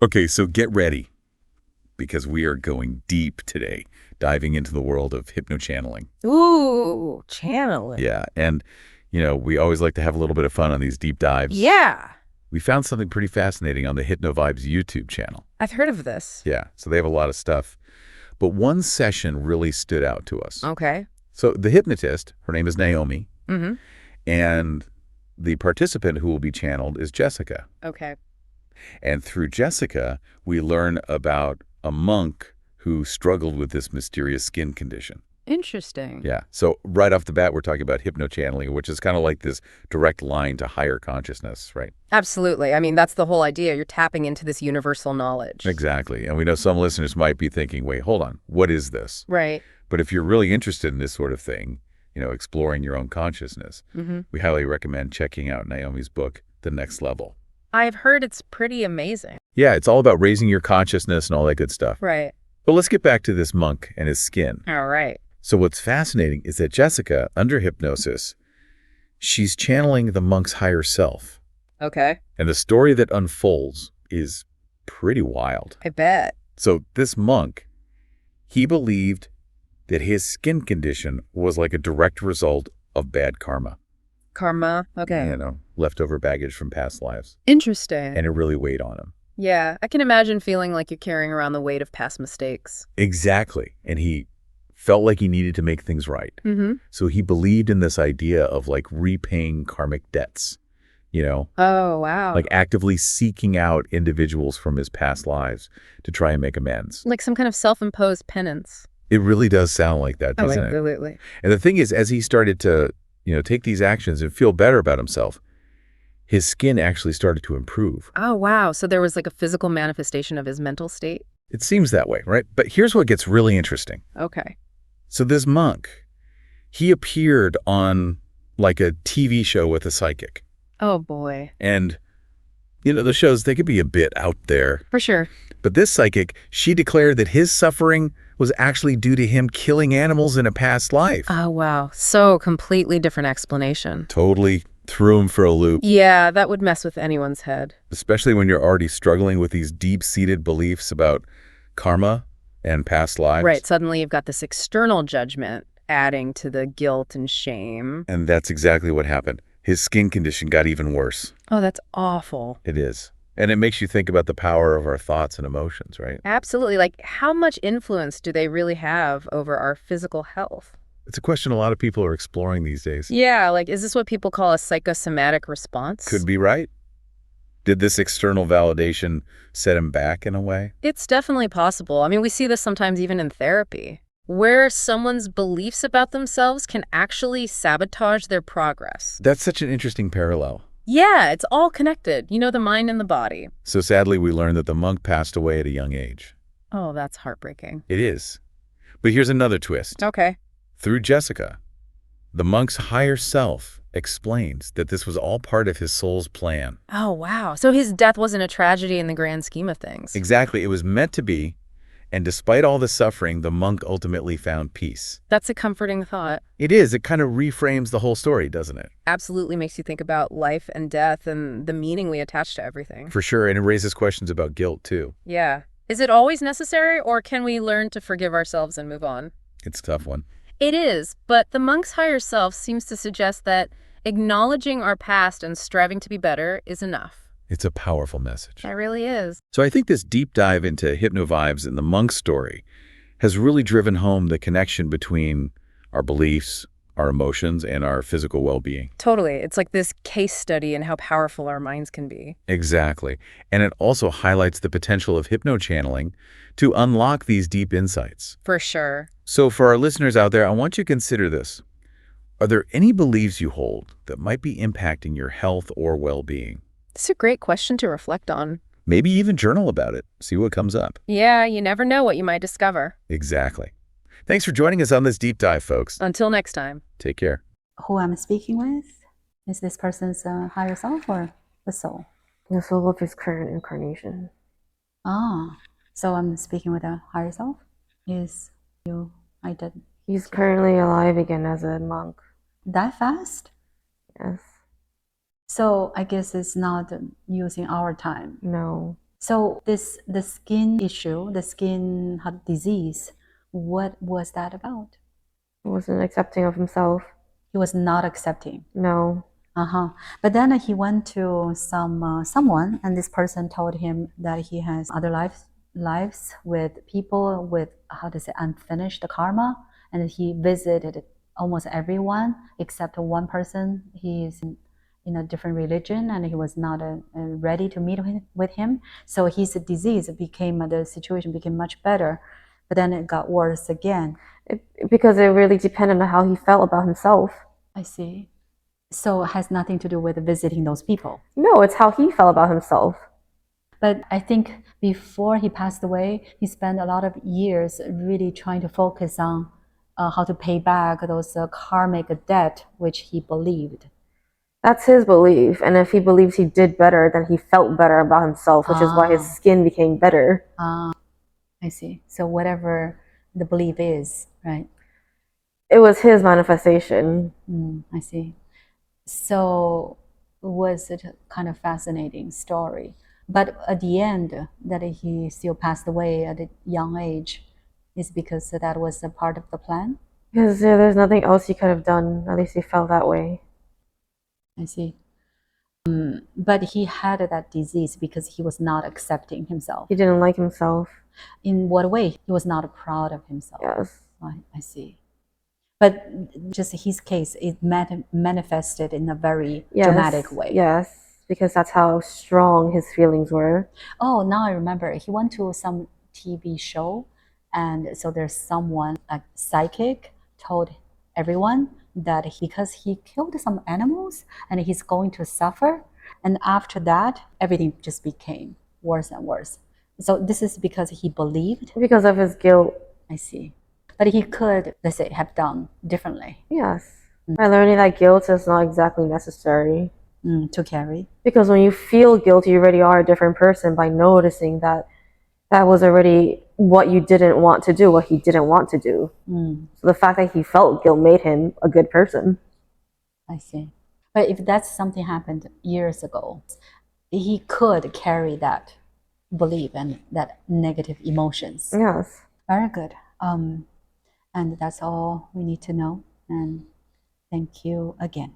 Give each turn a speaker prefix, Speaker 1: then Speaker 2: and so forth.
Speaker 1: Okay, so get ready because we are going deep today, diving into the world of hypnochanneling.
Speaker 2: Ooh, channeling.
Speaker 1: Yeah, and we always like to have a little bit of fun on these deep dives.
Speaker 2: Yeah,
Speaker 1: We found something pretty fascinating on the HypnoVibes YouTube channel.
Speaker 2: I've heard of this.
Speaker 1: Yeah, so they have a lot of stuff. But one session really stood out to us.
Speaker 2: Okay.
Speaker 1: So the hypnotist, her name is Naomi,
Speaker 2: Mm-hmm.
Speaker 1: and the participant who will be channeled is Jessica.
Speaker 2: Okay.
Speaker 1: And through Jessica, we learn about a monk who struggled with this mysterious skin condition.
Speaker 2: Interesting.
Speaker 1: Yeah. So right off the bat, we're talking about hypnochanneling, which is kind of like this direct line to higher consciousness, right?
Speaker 2: Absolutely. I mean, that's the whole idea. You're tapping into this universal knowledge.
Speaker 1: Exactly. And we know some listeners might be thinking, wait, hold on, what is this?
Speaker 2: Right.
Speaker 1: But if you're really interested in this sort of thing, exploring your own consciousness,
Speaker 2: Mm-hmm.
Speaker 1: we highly recommend checking out Naomi's book, The Next Level.
Speaker 2: I've heard it's pretty amazing.
Speaker 1: Yeah, it's all about raising your consciousness and all that good stuff.
Speaker 2: Right.
Speaker 1: But let's get back to this monk and his skin.
Speaker 2: All right.
Speaker 1: So what's fascinating is that Jessica, under hypnosis, she's channeling the monk's higher self.
Speaker 2: Okay.
Speaker 1: And the story that unfolds is pretty wild.
Speaker 2: I bet.
Speaker 1: So this monk, he believed that his skin condition was like a direct result of bad karma.
Speaker 2: Karma. Okay.
Speaker 1: Leftover baggage from past lives.
Speaker 2: Interesting.
Speaker 1: And it really weighed on him.
Speaker 2: Yeah, I can imagine feeling like you're carrying around the weight of past mistakes.
Speaker 1: Exactly. And he felt like he needed to make things right.
Speaker 2: Mm-hmm.
Speaker 1: So he believed in this idea of like repaying karmic debts,
Speaker 2: Oh, wow.
Speaker 1: like actively seeking out individuals from his past lives to try and make amends.
Speaker 2: Like some kind of self-imposed penance.
Speaker 1: It really does sound like that,
Speaker 2: Oh,
Speaker 1: doesn't it?
Speaker 2: absolutely.
Speaker 1: And the thing is, as he started to, take these actions and feel better about himself, his skin actually started to improve.
Speaker 2: Oh, wow. So there was like a physical manifestation of his mental state?
Speaker 1: It seems that way, right? But here's what gets really interesting.
Speaker 2: Okay.
Speaker 1: So this monk, he appeared on like a TV show with a psychic.
Speaker 2: Oh, boy.
Speaker 1: And, the shows, they could be a bit out there.
Speaker 2: For sure.
Speaker 1: But this psychic, she declared that his suffering was actually due to him killing animals in a past life.
Speaker 2: Oh, wow. So completely different explanation.
Speaker 1: Totally threw him for a loop,
Speaker 2: Yeah, that would mess with anyone's head.
Speaker 1: especially when you're already struggling with these deep-seated beliefs about karma and past lives.
Speaker 2: Right. Suddenly you've got this external judgment adding to the guilt and shame.
Speaker 1: And that's exactly what happened. His skin condition got even worse.
Speaker 2: Oh, that's awful.
Speaker 1: It is. And it makes you think about the power of our thoughts and emotions, right?
Speaker 2: Absolutely. Like, how much influence do they really have over our physical health?
Speaker 1: It's a question a lot of people are exploring these days.
Speaker 2: Yeah, like, is this what people call a psychosomatic response?
Speaker 1: Could be right. Did this external validation set him back in a way?
Speaker 2: It's definitely possible. I mean, we see this sometimes even in therapy, where someone's beliefs about themselves can actually sabotage their progress.
Speaker 1: That's such an interesting parallel.
Speaker 2: Yeah, it's all connected. The mind and the body.
Speaker 1: So sadly, we learned that the monk passed away at a young age.
Speaker 2: Oh, that's heartbreaking.
Speaker 1: It is. But here's another twist.
Speaker 2: Okay.
Speaker 1: Through Jessica, the monk's higher self explains that this was all part of his soul's plan.
Speaker 2: Oh, wow. So his death wasn't a tragedy in the grand scheme of things.
Speaker 1: Exactly. It was meant to be. And despite all the suffering, the monk ultimately found peace.
Speaker 2: That's a comforting thought.
Speaker 1: It is. It kind of reframes the whole story, doesn't it?
Speaker 2: Absolutely makes you think about life and death and the meaning we attach to everything.
Speaker 1: For sure. And it raises questions about guilt, too.
Speaker 2: Yeah. Is it always necessary, or can we learn to forgive ourselves and move on?
Speaker 1: It's a tough one.
Speaker 2: It is, but the monk's higher self seems to suggest that acknowledging our past and striving to be better is enough.
Speaker 1: It's a powerful message.
Speaker 2: It really is.
Speaker 1: So I think this deep dive into hypnovibes and the monk story has really driven home the connection between our beliefs, our emotions, and our physical well-being.
Speaker 2: Totally. It's like this case study in how powerful our minds can be.
Speaker 1: Exactly. And it also highlights the potential of hypnochanneling to unlock these deep insights.
Speaker 2: For sure.
Speaker 1: So for our listeners out there, I want you to consider this. Are there any beliefs you hold that might be impacting your health or well-being?
Speaker 2: It's a great question to reflect on.
Speaker 1: Maybe even journal about it. See what comes up.
Speaker 2: Yeah, you never know what you might discover.
Speaker 1: Exactly. Thanks for joining us on this deep dive, folks.
Speaker 2: Until next time.
Speaker 1: Take care.
Speaker 3: Who I'm speaking with? Is this person's higher self or the soul?
Speaker 4: The soul of his current incarnation.
Speaker 3: Ah, so I'm speaking with a higher self? Is you? I did.
Speaker 4: He's currently alive again as a monk.
Speaker 3: That fast?
Speaker 4: Yes.
Speaker 3: So I guess it's not using our time.
Speaker 4: No.
Speaker 3: So the skin issue, the skin disease, what was that about?
Speaker 4: He wasn't accepting of himself.
Speaker 3: He was not accepting.
Speaker 4: No.
Speaker 3: But then he went to someone, and this person told him that he has other lives with people with, how to say, unfinished karma, and he visited almost everyone except one person. He's in a different religion, and he was not ready to meet with him. So his disease became, the situation became much better, but then it got worse again.
Speaker 4: Because it really depended on how he felt about himself.
Speaker 3: I see. So it has nothing to do with visiting those people.
Speaker 4: No, it's how he felt about himself.
Speaker 3: But I think before he passed away, he spent a lot of years really trying to focus on how to pay back those karmic debt which he believed.
Speaker 4: That's his belief. And if he believes he did better, then he felt better about himself, which is why his skin became better.
Speaker 3: I see. So whatever the belief is, right?
Speaker 4: It was his manifestation.
Speaker 3: I see. So was it a kind of fascinating story? But at the end, that he still passed away at a young age is because that was a part of the plan?
Speaker 4: Because there's nothing else he could have done. At least he felt that way.
Speaker 3: I see. But he had that disease because he was not accepting himself.
Speaker 4: He didn't like himself.
Speaker 3: In what way? He was not proud of himself.
Speaker 4: Yes.
Speaker 3: I see. But just his case, it manifested in a very dramatic way.
Speaker 4: Yes, because that's how strong his feelings were.
Speaker 3: Oh, now I remember. He went to some TV show, and so there's someone, like psychic, told everyone that because he killed some animals and he's going to suffer. And after that, everything just became worse and worse. So this is because he believed.
Speaker 4: Because of his guilt.
Speaker 3: I see. But he could, let's say, have done differently.
Speaker 4: Yes. By learning that guilt is not exactly necessary.
Speaker 3: To carry.
Speaker 4: Because when you feel guilty, you already are a different person by noticing that that was already what you didn't want to do, what he didn't want to do. So the fact that he felt guilt made him a good person.
Speaker 3: I see. But if that's something happened years ago, he could carry that belief and that negative emotions.
Speaker 4: Yes.
Speaker 3: Very good. And that's all we need to know. And thank you again.